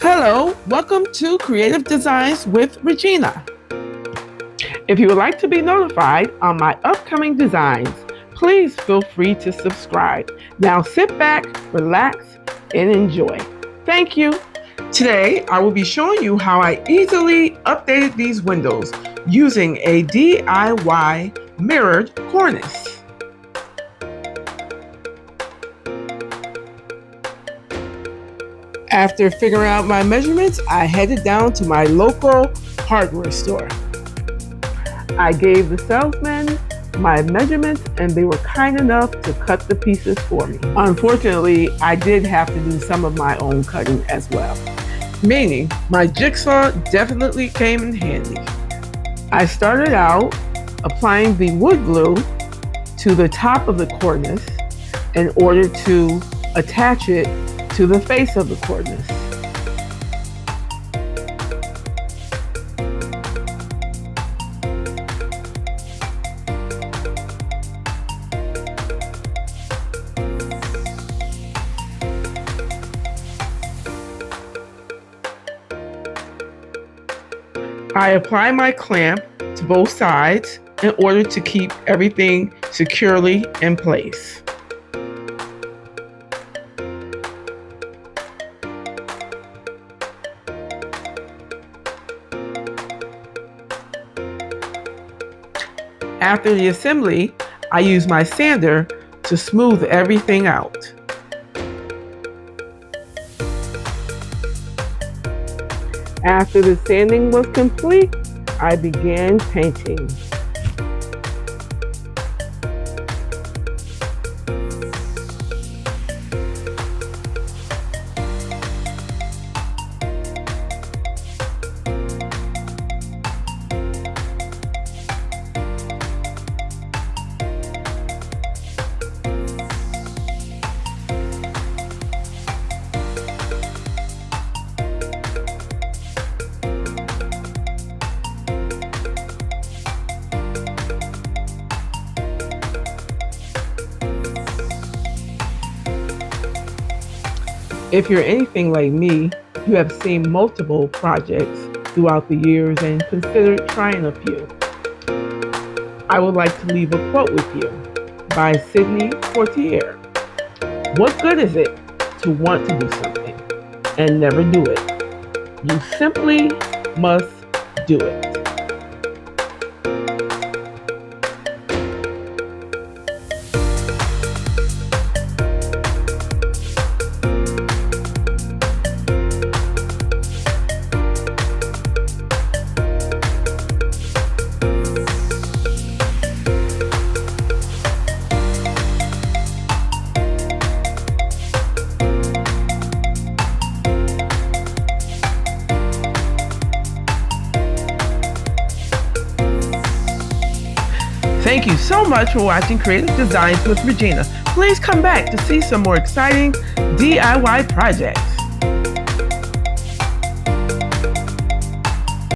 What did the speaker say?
Hello, welcome to Creative Designs with Regina. If you would like to be notified on my upcoming designs, please feel free to subscribe. Now sit back, relax, and enjoy. Thank you. Today, I will be showing you how I easily updated these windows using a DIY mirrored cornice. After figuring out my measurements, I headed down to my local hardware store. I gave the salesman my measurements and they were kind enough to cut the pieces for me. Unfortunately, I did have to do some of my own cutting as well, meaning my jigsaw definitely came in handy. I started out applying the wood glue to the top of the cornice in order to attach it to the face of the cornice. I apply my clamp to both sides in order to keep everything securely in place. After the assembly, I use my sander to smooth everything out. After the sanding was complete, I began painting. If you're anything like me, you have seen multiple projects throughout the years and considered trying a few. I would like to leave a quote with you by Sidney Poitier. What good is it to want to do something and never do it? You simply must do it. Thank you so much for watching Creative Designs with Regina. Please come back to see some more exciting DIY projects.